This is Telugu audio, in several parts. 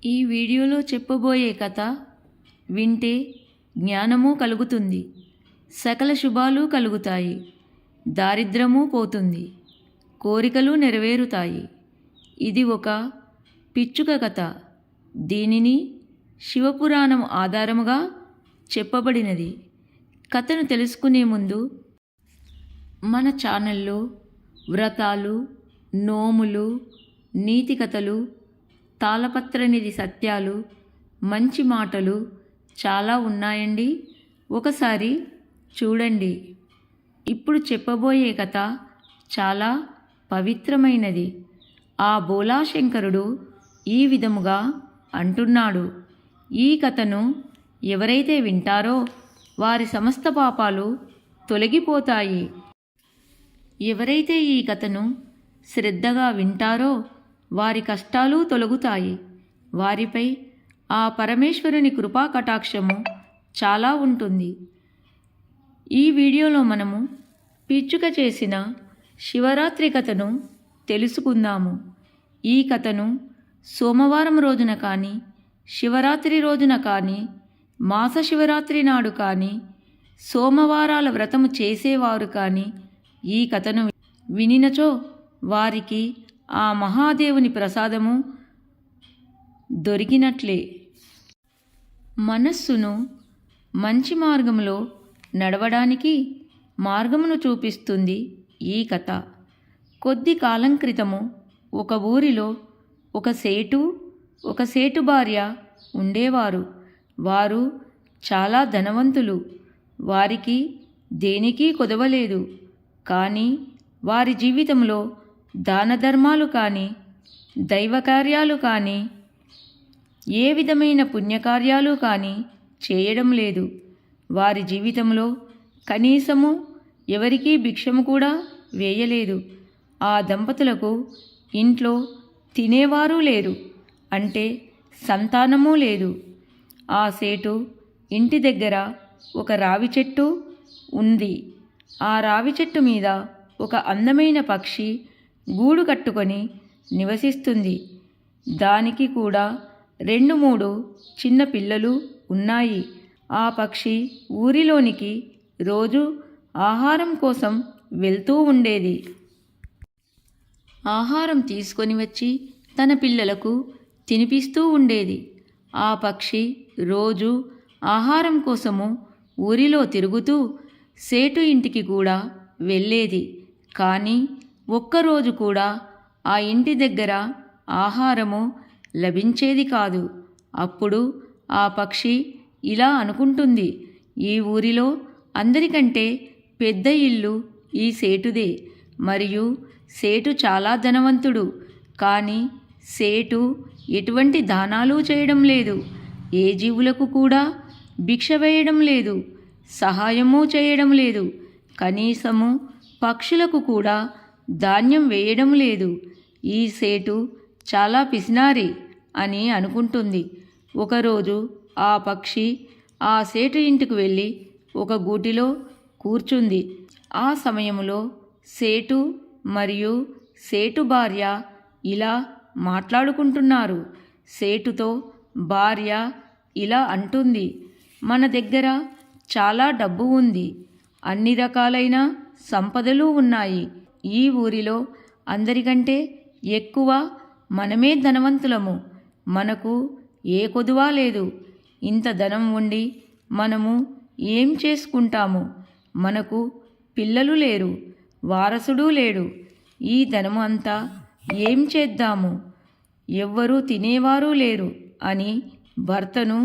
ఈ వీడియోలో చెప్పబోయే కథ వింటే జ్ఞానము కలుగుతుంది, సకల శుభాలు కలుగుతాయి, దారిద్రము పోతుంది, కోరికలు నెరవేరుతాయి. ఇది ఒక పిచ్చుక కథ. దీనిని శివపురాణం ఆధారముగా చెప్పబడినది. కథను తెలుసుకునే ముందు మన ఛానల్లో వ్రతాలు, నోములు, నీతి కథలు, తాళపత్రనిధి సత్యాలు, మంచి మాటలు చాలా ఉన్నాయండి. ఒకసారి చూడండి. ఇప్పుడు చెప్పబోయే కథ చాలా పవిత్రమైనది. ఆ బోలాశంకరుడు ఈ విధముగా అంటున్నాడు. ఈ కథను ఎవరైతే వింటారో వారి సమస్త పాపాలు తొలగిపోతాయి. ఎవరైతే ఈ కథను శ్రద్ధగా వింటారో వారి కష్టాలు తొలగుతాయి. వారిపై ఆ పరమేశ్వరుని కృపా కటాక్షము చాలా ఉంటుంది. ఈ వీడియోలో మనము పిచ్చుక చేసిన శివరాత్రి కథను తెలుసుకుందాము. ఈ కథను సోమవారం రోజున కానీ, శివరాత్రి రోజున కానీ, మాస శివరాత్రి నాడు కానీ, సోమవారాల వ్రతము చేసేవారు కానీ ఈ కథను వినినచో వారికి ఆ మహాదేవుని ప్రసాదము దొరికినట్లే. మనస్సును మంచి మార్గంలో నడవడానికి మార్గమును చూపిస్తుంది ఈ కథ. కొద్ది కాలం క్రితము ఒక ఊరిలో ఒక సేటు భార్య ఉండేవారు. వారు చాలా ధనవంతులు. వారికి దేనికి కొదవలేదు. కానీ వారి జీవితంలో దాన ధర్మాలు కానీ, దైవకార్యాలు కానీ, ఏ విధమైన పుణ్యకార్యాలు కానీ చేయడం లేదు. వారి జీవితంలో కనీసము ఎవరికీ భిక్షము కూడా వేయలేదు. ఆ దంపతులకు ఇంట్లో తినేవారు లేరు, అంటే సంతానము లేదు. ఆ సేటు ఇంటి దగ్గర ఒక రావి చెట్టు ఉంది. ఆ రావి చెట్టు మీద ఒక అందమైన పక్షి గూడు కట్టుకొని నివసిస్తుంది. దానికి కూడా 2-3 చిన్న పిల్లలు ఉన్నాయి. ఆ పక్షి ఊరిలోనికి రోజు ఆహారం కోసం వెళ్తూ ఉండేది. ఆహారం తీసుకొని వచ్చి తన పిల్లలకు తినిపిస్తూ ఉండేది. ఆ పక్షి రోజు ఆహారం కోసము ఊరిలో తిరుగుతూ సేటు ఇంటికి కూడా వెళ్ళేది. కానీ ఒక్కరోజు కూడా ఆ ఇంటి దగ్గర ఆహారము లభించేది కాదు. అప్పుడు ఆ పక్షి ఇలా అనుకుంటుంది, ఈ ఊరిలో అందరికంటే పెద్ద ఇల్లు ఈ సేటుదే. మరియు సేటు చాలా ధనవంతుడు. కానీ సేటు ఎటువంటి దానాలు చేయడం లేదు. ఏ జీవులకు కూడా భిక్ష వేయడం లేదు, సహాయము చేయడం లేదు. కనీసము పక్షులకు కూడా ధాన్యం వేయడం లేదు. ఈ సేటు చాలా పిసినారి అని అనుకుంటుంది. ఒకరోజు ఆ పక్షి ఆ సేటు ఇంటికి వెళ్ళి ఒక గూటిలో కూర్చుంది. ఆ సమయంలో సేటు మరియు సేటు భార్య ఇలా మాట్లాడుకుంటున్నారు. సేటుతో భార్య ఇలా అంటుంది, మన దగ్గర చాలా డబ్బు ఉంది, అన్ని రకాలైన సంపదలు ఉన్నాయి. ఈ ఊరిలో అందరికంటే ఎక్కువ మనమే ధనవంతులము. మనకు ఏ కొదువా లేదు. ఇంత ధనం ఉండి మనము ఏం చేసుకుంటాము? మనకు పిల్లలు లేరు, వారసుడు లేడు. ఈ ధనము అంతా ఏం చేద్దాము? ఎవ్వరూ తినేవారు లేరు అని భర్తను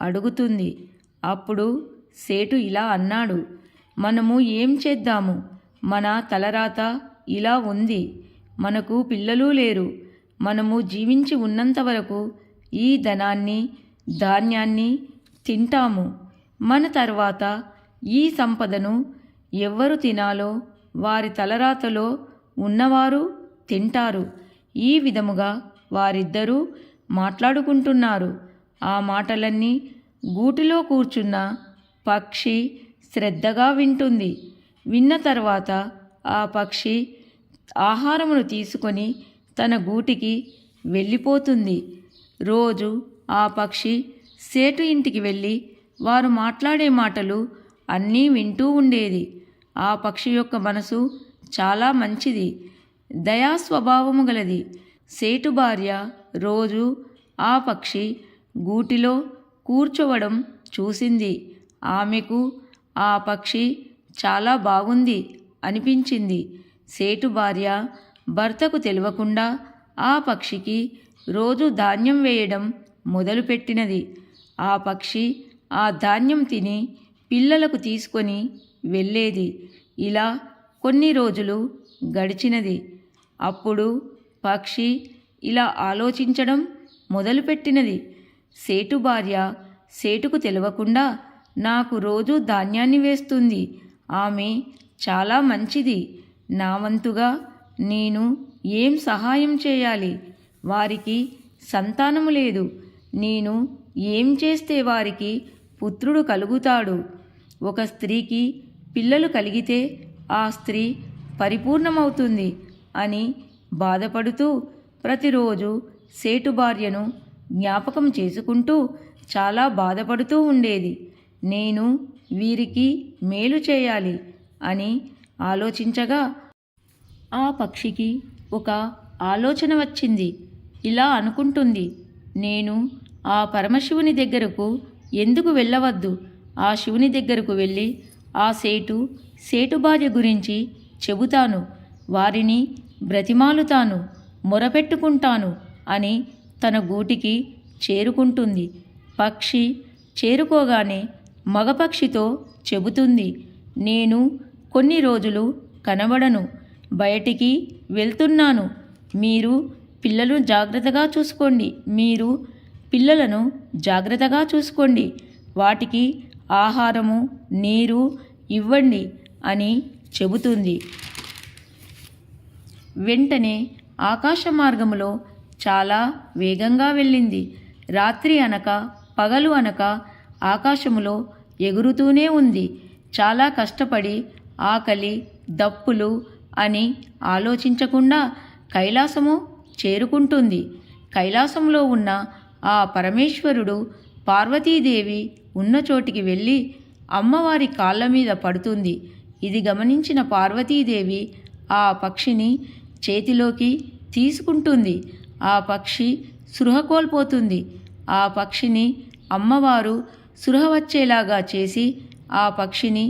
అడుగుతుంది. అప్పుడు సేటు ఇలా అన్నాడు, మనము ఏం చేద్దాము? మన తలరాత ఇలా ఉంది. మనకు పిల్లలు లేరు. మనము జీవించి ఉన్నంత వరకు ఈ ధనాన్ని, ధాన్యాన్ని తింటాము. మన తర్వాత ఈ సంపదను ఎవ్వరు తినాలో వారి తలరాతలో ఉన్నవారు తింటారు. ఈ విధముగా వారిద్దరూ మాట్లాడుకుంటున్నారు. ఆ మాటలన్నీ గూటిలో కూర్చున్న పక్షి శ్రద్ధగా వింటుంది. విన్న తర్వాత ఆ పక్షి ఆహారమును తీసుకొని తన గూటికి వెళ్ళిపోతుంది. రోజు ఆ పక్షి సేటు ఇంటికి వెళ్ళి వారు మాట్లాడే మాటలు అన్నీ వింటూ ఉండేది. ఆ పక్షి యొక్క మనసు చాలా మంచిది, దయా స్వభావము గలది. సేటు భార్య రోజు ఆ పక్షి గూటిలో కూర్చోవడం చూసింది. ఆమెకు ఆ పక్షి చాలా బాగుంది అనిపించింది. సేటు భార్య భర్తకు తెలియకుండా ఆ పక్షికి రోజు ధాన్యం వేయడం మొదలుపెట్టినది. ఆ పక్షి ఆ ధాన్యం తిని పిల్లలకు తీసుకొని వెళ్ళేది. ఇలా కొన్ని రోజులు గడిచినది. అప్పుడు పక్షి ఇలా ఆలోచించడం మొదలుపెట్టినది. సేటు భార్య సేటుకు తెలియకుండా నాకు రోజు ధాన్యాన్ని వేస్తుంది. ఆమె చాలా మంచిది. నా వంతుగా నేను ఏం సహాయం చేయాలి? వారికి సంతానము లేదు. నేను ఏం చేస్తే వారికి పుత్రుడు కలుగుతాడు? ఒక స్త్రీకి పిల్లలు కలిగితే ఆ స్త్రీ పరిపూర్ణమవుతుంది అని బాధపడుతూ ప్రతిరోజు సేటు భార్యను జ్ఞాపకం చేసుకుంటూ చాలా బాధపడుతూ ఉండేది. నేను వీరికి మేలు చేయాలి అని ఆలోచించగా ఆ పక్షికి ఒక ఆలోచన వచ్చింది. ఇలా అనుకుంటుంది, నేను ఆ పరమశివుని దగ్గరకు ఎందుకు వెళ్ళవద్దు? ఆ శివుని దగ్గరకు వెళ్ళి ఆ సేటు భార్య గురించి చెబుతాను, వారిని బ్రతిమాలుతాను, మొరపెట్టుకుంటాను అని తన గూటికి చేరుకుంటుంది. పక్షి చేరుకోగానే మగపక్షితో చెబుతుంది, నేను కొన్ని రోజులు కనబడను, బయటికి వెళ్తున్నాను. మీరు పిల్లలను జాగ్రత్తగా చూసుకోండి. వాటికి ఆహారము, నీరు ఇవ్వండి అని చెబుతుంది. వెంటనే ఆకాశ మార్గములో చాలా వేగంగా వెళ్ళింది. రాత్రి అనక పగలు అనక ఆకాశములో ఎగురుతూనే ఉంది. చాలా కష్టపడి ఆకలి, దప్పులు అని ఆలోచించకుండా కైలాసము చేరుకుంటుంది. కైలాసంలో ఉన్న ఆ పరమేశ్వరుడు పార్వతీదేవి ఉన్న చోటికి వెళ్ళి అమ్మవారి కాళ్ళ మీద పడుతుంది. ఇది గమనించిన పార్వతీదేవి ఆ పక్షిని చేతిలోకి తీసుకుంటుంది. ఆ పక్షి స్పృహ కోల్పోతుంది. ఆ పక్షిని అమ్మవారు స్పృహ వచ్చేలాగా చేసి ఆ పక్షిని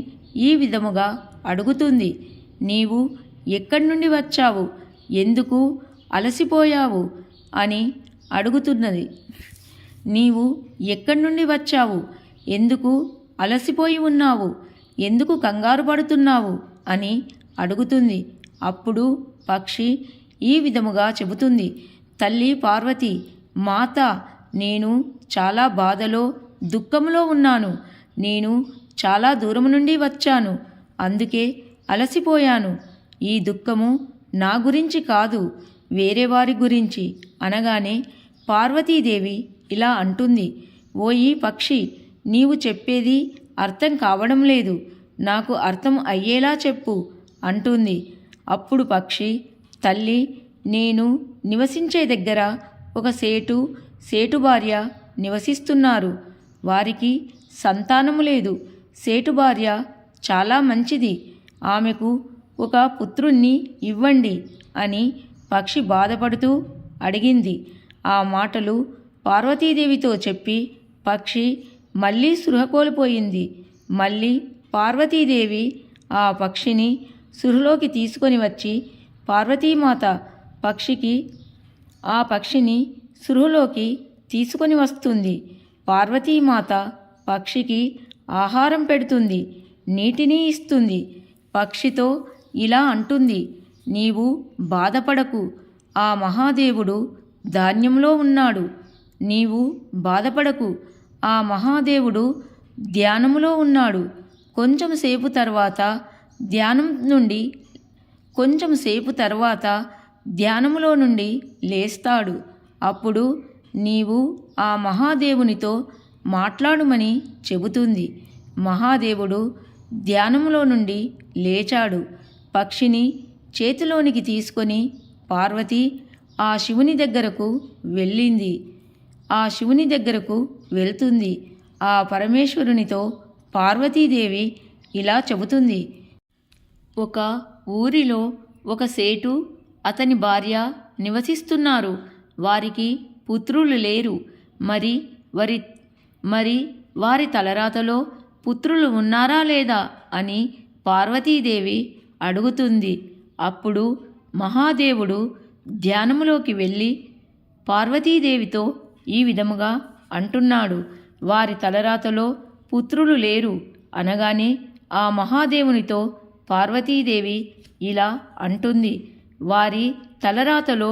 ఈ విధముగా అడుగుతుంది, నీవు ఎక్కడి నుండి వచ్చావు? ఎందుకు అలసిపోయావు అని అడుగుతున్నది. నీవు ఎక్కడి నుండి వచ్చావు? ఎందుకు అలసిపోయి ఉన్నావు? ఎందుకు కంగారు పడుతున్నావు అని అడుగుతుంది. అప్పుడు పక్షి ఈ విధముగా చెబుతుంది, తల్లి పార్వతి, మాత, నేను చాలా బాధలో దుఃఖంలో ఉన్నాను. నేను చాలా దూరం నుండి వచ్చాను, అందుకే అలసిపోయాను. ఈ దుఃఖము నా గురించి కాదు, వేరే వారి గురించి అనగానే పార్వతీదేవి ఇలా అంటుంది, ఓయి పక్షి, నీవు చెప్పేది అర్థం కావడం లేదు, నాకు అర్థం అయ్యేలా చెప్పు అంటుంది. అప్పుడు పక్షి, తల్లి, నేను నివసించే దగ్గర ఒక సేటు భార్య నివసిస్తున్నారు. వారికి సంతానము లేదు. సేటు భార్య చాలా మంచిది. ఆమెకు ఒక పుత్రుణ్ణి ఇవ్వండి అని పక్షి బాధపడుతూ అడిగింది. ఆ మాటలు పార్వతీదేవితో చెప్పి పక్షి మళ్ళీ స్పృహ కోల్పోయింది. మళ్ళీ పార్వతీదేవి ఆ పక్షిని స్పృహలోకి తీసుకొని వచ్చి పార్వతీమాత ఆ పక్షిని స్పృహలోకి తీసుకొని వస్తుంది. పార్వతీమాత పక్షికి ఆహారం పెడుతుంది, నీటిని ఇస్తుంది. పక్షితో ఇలా అంటుంది, నీవు బాధపడకు, ఆ మహాదేవుడు ధాన్యంలో ఉన్నాడు. నీవు బాధపడకు, ఆ మహాదేవుడు ధ్యానములో ఉన్నాడు. కొంచెం సేపు తర్వాత ధ్యానములో నుండి లేస్తాడు. అప్పుడు నీవు ఆ మహాదేవునితో మాట్లాడుమని చెబుతుంది. మహాదేవుడు ధ్యానములో నుండి లేచాడు. పక్షిని చేతిలోనికి తీసుకొని పార్వతి ఆ శివుని దగ్గరకు వెళ్ళింది. ఆ శివుని దగ్గరకు వెళ్తుంది. ఆ పరమేశ్వరునితో పార్వతీదేవి ఇలా చెబుతుంది. ఒక ఊరిలో ఒక సేటు అతని భార్య నివసిస్తున్నారు. వారికి పుత్రులు లేరు. మరి వారి తలరాతలో పుత్రులు ఉన్నారా లేదా అని పార్వతీదేవి అడుగుతుంది. అప్పుడు మహాదేవుడు ధ్యానములోకి వెళ్ళి పార్వతీదేవితో ఈ విధముగా అంటున్నాడు. వారి తలరాతలో పుత్రులు లేరు అనగానే ఆ మహాదేవునితో పార్వతీదేవి ఇలా అంటుంది. వారి తలరాతలో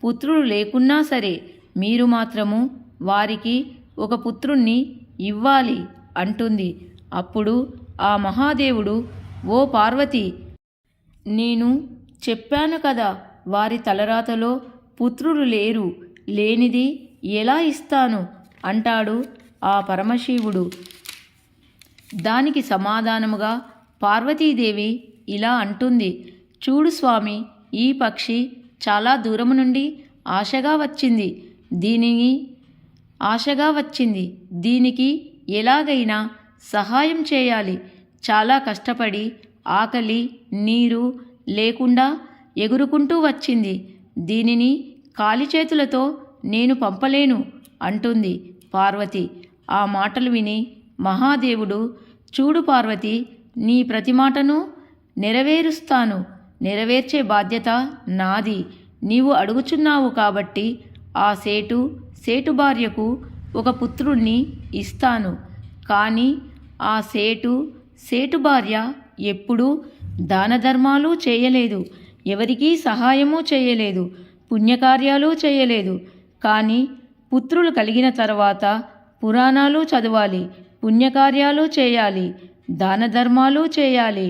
పుత్రులు లేకున్నా సరే మీరు మాత్రము వారికి ఒక పుత్రుణ్ణి ఇవ్వాలి అంటుంది. అప్పుడు ఆ మహాదేవుడు, ఓ పార్వతి, నేను చెప్పాను కదా వారి తలరాతలో పుత్రులు లేరు, లేనిది ఎలా ఇస్తాను అంటాడు ఆ పరమశివుడు. దానికి సమాధానముగా పార్వతీదేవి ఇలా అంటుంది. చూడు స్వామి, ఈ పక్షి చాలా దూరము నుండి ఆశగా వచ్చింది. దీనికి ఎలాగైనా సహాయం చేయాలి. చాలా కష్టపడి ఆకలి నీరు లేకుండా ఎగురుకుంటూ వచ్చింది. దీనిని కాలి చేతులతో నేను పంపలేను అంటుంది పార్వతి. ఆ మాటలు విని మహాదేవుడు, చూడు పార్వతి, నీ ప్రతి మాటను నెరవేరుస్తాను. నెరవేర్చే బాధ్యత నాది. నీవు అడుగుచున్నావు కాబట్టి ఆ సేటు భార్యకు ఒక పుత్రుణ్ణి ఇస్తాను. కానీ ఆ సేటు భార్య ఎప్పుడూ దాన ధర్మాలు చేయలేదు, ఎవరికీ సహాయము చేయలేదు, పుణ్యకార్యాలు చేయలేదు. కానీ పుత్రులు కలిగిన తర్వాత పురాణాలు చదవాలి, పుణ్యకార్యాలు చేయాలి, దాన ధర్మాలు చేయాలి,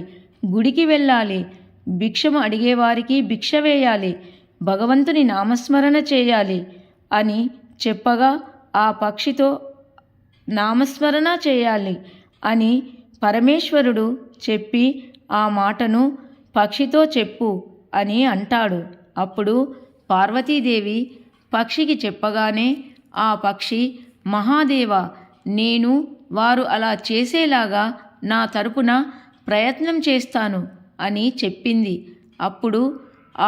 గుడికి వెళ్ళాలి, భిక్షము అడిగేవారికి భిక్ష వేయాలి, భగవంతుని నామస్మరణ చేయాలి అని చెప్పగా ఆ పక్షితో నామస్మరణ చేయాలి అని పరమేశ్వరుడు చెప్పి ఆ మాటను పక్షితో చెప్పు అని అంటాడు. అప్పుడు పార్వతీదేవి పక్షికి చెప్పగానే ఆ పక్షి, మహాదేవ, నేను వారు అలా చేసేలాగా నా తరపున ప్రయత్నం చేస్తాను అని చెప్పింది. అప్పుడు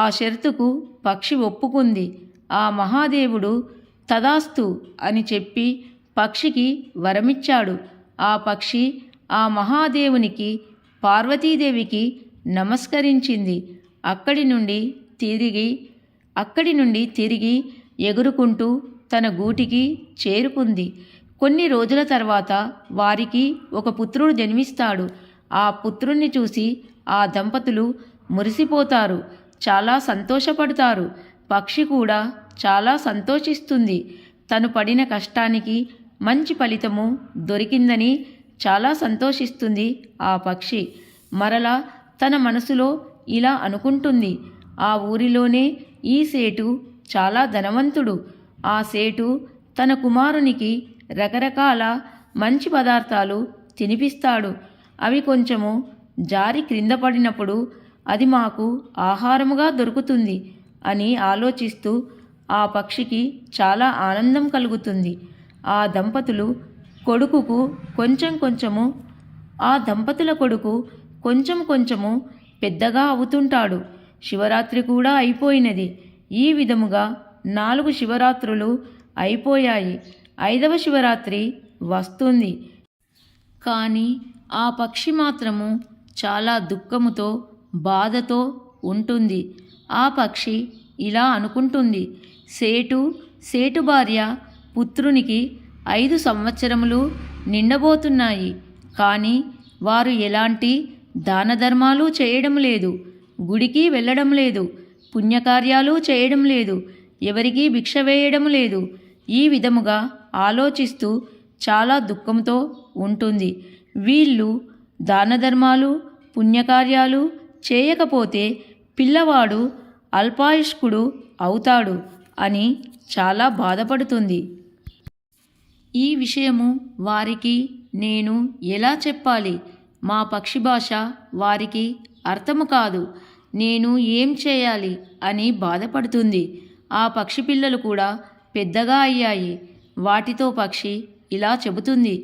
ఆ షరతుకు పక్షి ఒప్పుకుంది. ఆ మహాదేవుడు తదాస్తు అని చెప్పి పక్షికి వరమిచ్చాడు. ఆ పక్షి ఆ మహాదేవునికి పార్వతీదేవికి నమస్కరించింది. అక్కడి నుండి తిరిగి ఎగురుకుంటూ తన గూటికి చేరుకుంది. కొన్ని రోజుల తర్వాత వారికి ఒక పుత్రుడు జన్మిస్తాడు. ఆ పుత్రుణ్ణి చూసి ఆ దంపతులు మురిసిపోతారు, చాలా సంతోషపడతారు. పక్షి కూడా చాలా సంతోషిస్తుంది. తను పడిన కష్టానికి మంచి ఫలితము దొరికిందని చాలా సంతోషిస్తుంది ఆ పక్షి. మరలా తన మనసులో ఇలా అనుకుంటుంది, ఆ ఊరిలోనే ఈ సేటు చాలా ధనవంతుడు. ఆ సేటు తన కుమారునికి రకరకాల మంచి పదార్థాలు తినిపిస్తాడు. అవి కొంచెము జారి క్రింద పడినప్పుడు అది మాకు ఆహారముగా దొరుకుతుంది అని ఆలోచిస్తూ ఆ పక్షికి చాలా ఆనందం కలుగుతుంది. ఆ దంపతుల కొడుకు కొంచెం కొంచెము పెద్దగా అవుతుంటాడు. శివరాత్రి కూడా అయిపోయినది. ఈ విధముగా 4 శివరాత్రులు అయిపోయాయి. 5వ శివరాత్రి వస్తుంది. కానీ ఆ పక్షి మాత్రము చాలా దుఃఖముతో బాధతో ఉంటుంది. ఆ పక్షి ఇలా అనుకుంటుంది, సేటు భార్య పుత్రునికి 5 సంవత్సరములు నిండబోతున్నాయి. కానీ వారు ఎలాంటి దాన ధర్మాలు చేయడం లేదు, గుడికి వెళ్ళడం లేదు, పుణ్యకార్యాలు చేయడం లేదు, ఎవరికీ భిక్ష వేయడం లేదు. ఈ విధముగా ఆలోచిస్తూ చాలా దుఃఖంతో ఉంటుంది. వీళ్ళు దాన ధర్మాలు పుణ్యకార్యాలు చేయకపోతే పిల్లవాడు అల్పాయుష్కుడు అవుతాడు అని చాలా బాధపడుతుంది. ఈ విషయము వారికి నేను ఎలా చెప్పాలి? మా పక్షి భాష వారికి అర్థము కాదు. నేను ఏం చేయాలి అని బాధపడుతుంది. ఆ పక్షి పిల్లలు కూడా పెద్దగా అయ్యాయి. వాటితో పక్షి ఇలా చెబుతుంది,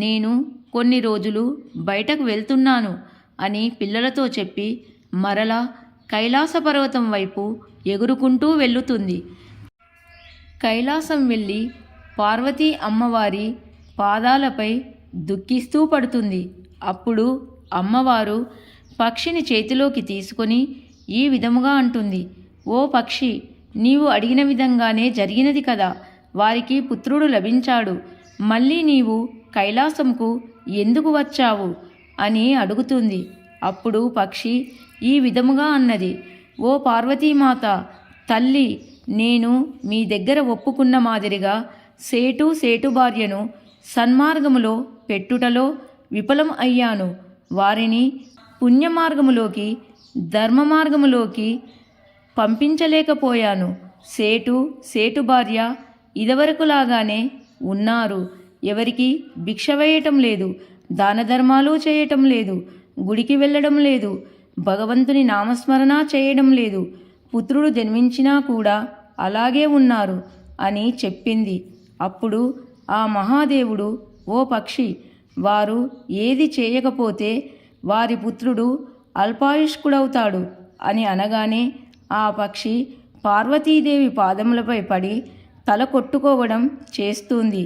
నేను కొన్ని రోజులు బయటకు వెళ్తున్నాను అని పిల్లలతో చెప్పి మరలా కైలాస పర్వతం వైపు ఎగురుకుంటూ వెళ్ళుతుంది. కైలాసం వెళ్ళి పార్వతీ అమ్మవారి పాదాలపై దుఃఖిస్తూ పడుతుంది. అప్పుడు అమ్మవారు పక్షిని చేతిలోకి తీసుకొని ఈ విధముగా అంటుంది, ఓ పక్షి, నీవు అడిగిన విధంగానే జరిగినది కదా, వారికి పుత్రుడు లభించాడు. మళ్ళీ నీవు కైలాసంకు ఎందుకు వచ్చావు అని అడుగుతుంది. అప్పుడు పక్షి ఈ విధముగా అన్నది, ఓ పార్వతీమాత, తల్లి, నేను మీ దగ్గర ఒప్పుకున్న మాదిరిగా సేటు భార్యను సన్మార్గములో పెట్టుటలో విఫలం అయ్యాను. వారిని పుణ్యమార్గములోకి ధర్మ మార్గములోకి పంపించలేకపోయాను. సేటు భార్య ఇదివరకులాగానే ఉన్నారు. ఎవరికి భిక్ష వేయటం లేదు, దాన ధర్మాలు చేయటం లేదు, గుడికి వెళ్ళడం లేదు, భగవంతుని నామస్మరణ చేయడం లేదు. పుత్రుడు జన్మించినా కూడా అలాగే ఉన్నారు అని చెప్పింది. అప్పుడు ఆ మహాదేవుడు, ఓ పక్షి, వారు ఏది చేయకపోతే వారి పుత్రుడు అల్పాయుష్కుడవుతాడు అని అనగానే ఆ పక్షి పార్వతీదేవి పాదములపై పడి తల కొట్టుకోవడం చేస్తుంది.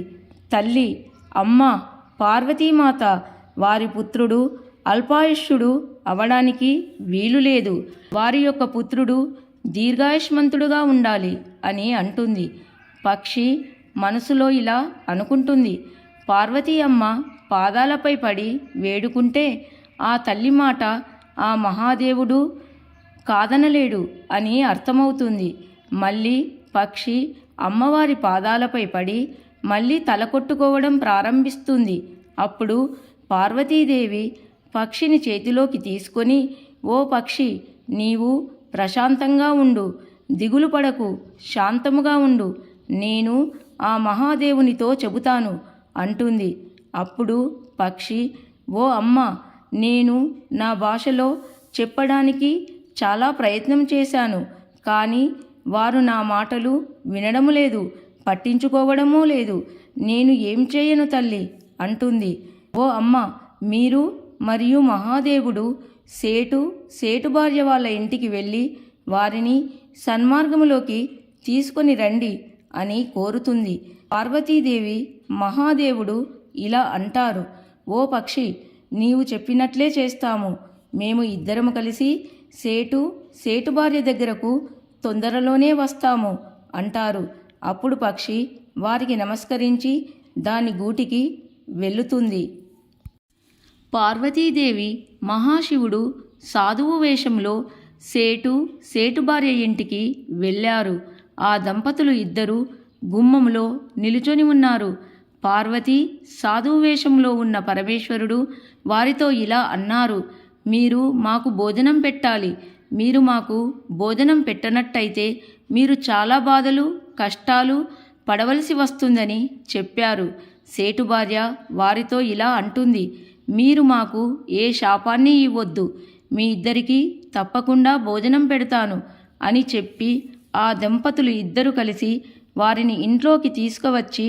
తల్లి, అమ్మ, పార్వతీమాత, వారి పుత్రుడు అల్పాయుష్యుడు అవడానికి వీలు లేదు. వారి యొక్క పుత్రుడు దీర్ఘాయుష్మంతుడుగా ఉండాలి అని అంటుంది. పక్షి మనసులో ఇలా అనుకుంటుంది, పార్వతీ అమ్మ పాదాలపై పడి వేడుకుంటే ఆ తల్లి మాట ఆ మహాదేవుడు కాదనలేడు అని అర్థమవుతుంది. మళ్ళీ పక్షి అమ్మవారి పాదాలపై పడి మళ్ళీ తల కొట్టుకోవడం ప్రారంభిస్తుంది. అప్పుడు పార్వతీదేవి పక్షిని చేతిలోకి తీసుకొని, ఓ పక్షి, నీవు ప్రశాంతంగా ఉండు, దిగులు పడకు, శాంతముగా ఉండు, నేను ఆ మహాదేవునితో చెబుతాను అంటుంది. అప్పుడు పక్షి, ఓ అమ్మ, నేను నా భాషలో చెప్పడానికి చాలా ప్రయత్నం చేశాను, కానీ వారు నా మాటలు వినడము లేదు, పట్టించుకోవడమూ లేదు. నేను ఏం చేయను తల్లి అంటుంది. ఓ అమ్మ, మీరు మరియు మహాదేవుడు సేటు భార్య వాళ్ళ ఇంటికి వెళ్ళి వారిని సన్మార్గములోకి తీసుకొని రండి అని కోరుతుంది. పార్వతీదేవి, మహాదేవుడు ఇలా అంటారు, ఓ పక్షి, నీవు చెప్పినట్లే చేస్తాము. మేము ఇద్దరము కలిసి సేటు భార్య దగ్గరకు తొందరలోనే వస్తాము అంటారు. అప్పుడు పక్షి వారికి నమస్కరించి దాని గూటికి వెళ్ళుతుంది. పార్వతీదేవి, మహాశివుడు సాధువు వేషంలో సేటు భార్య ఇంటికి వెళ్ళారు. ఆ దంపతులు ఇద్దరు గుమ్మంలో నిలుచొని ఉన్నారు. పార్వతి సాధువు వేషంలో ఉన్న పరమేశ్వరుడు వారితో ఇలా అన్నారు, మీరు మాకు భోజనం పెట్టాలి. మీరు మాకు భోజనం పెట్టనట్టయితే మీరు చాలా బాధలు, కష్టాలు పడవలసి వస్తుందని చెప్పారు. సేటు భార్య వారితో ఇలా అంటుంది, మీరు మాకు ఏ శాపాన్ని ఇవ్వొద్దు, మీ ఇద్దరికీ తప్పకుండా భోజనం పెడతాను అని చెప్పి ఆ దంపతులు ఇద్దరు కలిసి వారిని ఇంట్లోకి తీసుకువచ్చి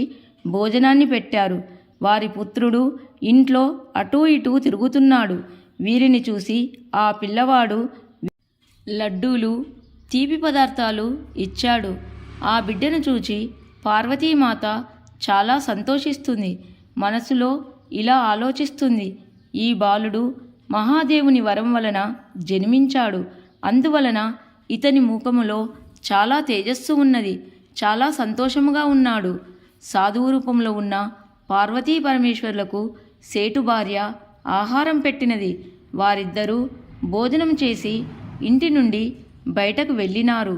భోజనాన్ని పెట్టారు. వారి పుత్రుడు ఇంట్లో అటూ ఇటూ తిరుగుతున్నాడు. వీరిని చూసి ఆ పిల్లవాడు లడ్డూలు, తీపి పదార్థాలు ఇచ్చాడు. ఆ బిడ్డను చూచి పార్వతీమాత చాలా సంతోషిస్తుంది. మనసులో ఇలా ఆలోచిస్తుంది, ఈ బాలుడు మహాదేవుని వరం వలన జన్మించాడు. అందువలన ఇతని ముఖములో చాలా తేజస్సు ఉన్నది, చాలా సంతోషముగా ఉన్నాడు. సాధువు రూపంలో ఉన్న పార్వతీ పరమేశ్వర్లకు సేటు భార్య ఆహారం పెట్టినది. వారిద్దరూ భోజనం చేసి ఇంటి నుండి బయటకు వెళ్ళినారు.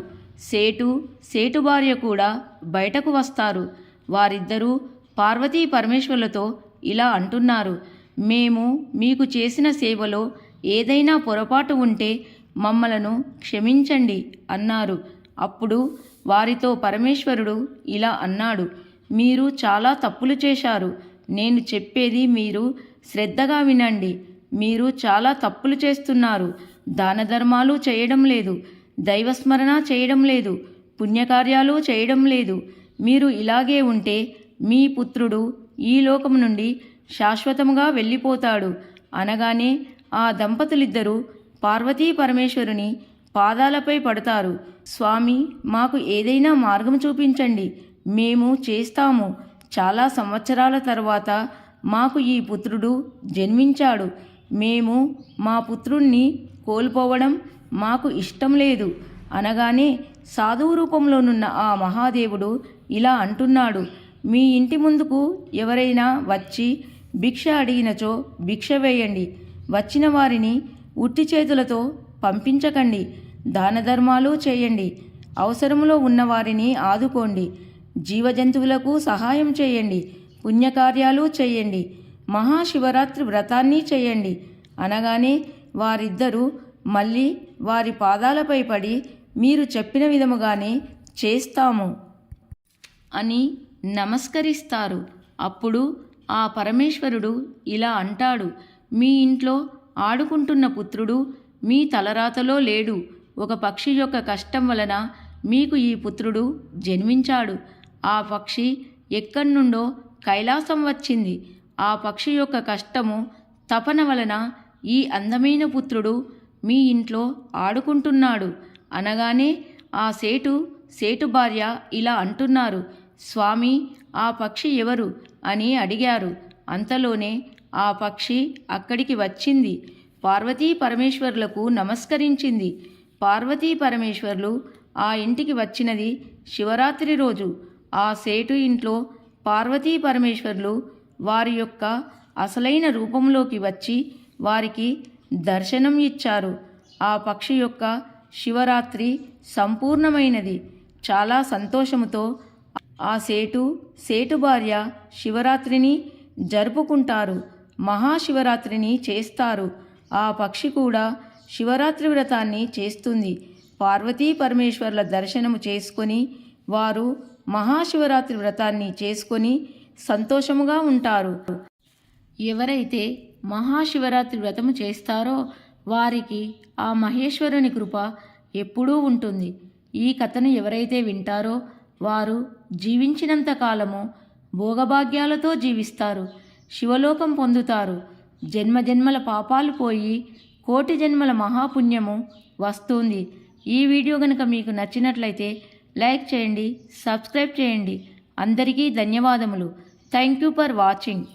సేటు భార్య కూడా బయటకు వస్తారు. వారిద్దరూ పార్వతీ పరమేశ్వర్లతో ఇలా అంటున్నారు, మేము మీకు చేసిన సేవలో ఏదైనా పొరపాటు ఉంటే మమ్మలను క్షమించండి అన్నారు. అప్పుడు వారితో పరమేశ్వరుడు ఇలా అన్నాడు, మీరు చాలా తప్పులు చేశారు. నేను చెప్పేది మీరు శ్రద్ధగా వినండి. మీరు చాలా తప్పులు చేస్తున్నారు. దాన ధర్మాలు చేయడం లేదు, దైవస్మరణ చేయడం లేదు, పుణ్యకార్యాలు చేయడం లేదు. మీరు ఇలాగే ఉంటే మీ పుత్రుడు ఈ లోకము నుండి శాశ్వతముగా వెళ్ళిపోతాడు అనగానే ఆ దంపతులిద్దరూ పార్వతీ పరమేశ్వరుని పాదాలపై పడతారు. స్వామి, మాకు ఏదైనా మార్గం చూపించండి, మేము చేస్తాము. చాలా సంవత్సరాల తర్వాత మాకు ఈ పుత్రుడు జన్మించాడు. మేము మా పుత్రుణ్ణి కోల్పోవడం మాకు ఇష్టం లేదు అనగానే సాధువు రూపంలోనున్న ఆ మహాదేవుడు ఇలా అంటున్నాడు, మీ ఇంటి ముందుకు ఎవరైనా వచ్చి భిక్ష అడిగినచో భిక్ష వేయండి. వచ్చిన వారిని ఉట్టి చేతులతో పంపించకండి. దాన ధర్మాలు చేయండి. అవసరములో ఉన్నవారిని ఆదుకోండి. జీవజంతువులకు సహాయం చేయండి. పుణ్యకార్యాలు చేయండి. మహాశివరాత్రి వ్రతాన్ని చేయండి అనగానే వారిద్దరూ మళ్ళీ వారి పాదాలపై పడి మీరు చెప్పిన విధముగానే చేస్తాము అని నమస్కరిస్తారు. అప్పుడు ఆ పరమేశ్వరుడు ఇలా అంటాడు, మీ ఇంట్లో ఆడుకుంటున్న పుత్రుడు మీ తలరాతలో లేడు. ఒక పక్షి యొక్క కష్టం వలన మీకు ఈ పుత్రుడు జన్మించాడు. ఆ పక్షి ఎక్కడి నుండో కైలాసం వచ్చింది. ఆ పక్షి యొక్క కష్టము తపన వలన ఈ అందమైన పుత్రుడు మీ ఇంట్లో ఆడుకుంటున్నాడు అనగానే ఆ సేటు భార్య ఇలా అంటున్నారు, స్వామి, ఆ పక్షి ఎవరు అని అడిగారు. అంతలోనే ఆ పక్షి అక్కడికి వచ్చింది. పార్వతీ పరమేశ్వరులకు నమస్కరించింది. పార్వతీ పరమేశ్వర్లు ఆ ఇంటికి వచ్చినది శివరాత్రి రోజు. ఆ సేటు ఇంట్లో పార్వతీ పరమేశ్వర్లు వారి యొక్క అసలైన రూపంలోకి వచ్చి వారికి దర్శనం ఇచ్చారు. ఆ పక్షి యొక్క శివరాత్రి సంపూర్ణమైనది. చాలా సంతోషముతో ఆ సేటు భార్య శివరాత్రిని జరుపుకుంటారు. మహాశివరాత్రిని చేస్తారు. ఆ పక్షి కూడా శివరాత్రి వ్రతాన్ని చేస్తుంది. పార్వతీ పరమేశ్వర్ల దర్శనము చేసుకొని వారు మహాశివరాత్రి వ్రతాన్ని చేసుకొని సంతోషముగా ఉంటారు. ఎవరైతే మహాశివరాత్రి వ్రతము చేస్తారో వారికి ఆ మహేశ్వరుని కృప ఎప్పుడూ ఉంటుంది. ఈ కథను ఎవరైతే వింటారో వారు జీవించినంత కాలము భోగభాగ్యాలతో జీవిస్తారు. శివలోకం పొందుతారు. జన్మజన్మల పాపాలు పోయి కోటి జన్మల మహాపుణ్యము వస్తుంది. ఈ వీడియో కనుక మీకు నచ్చినట్లయితే లైక్ చేయండి, సబ్స్క్రైబ్ చేయండి. అందరికీ ధన్యవాదములు. Thank you for watching.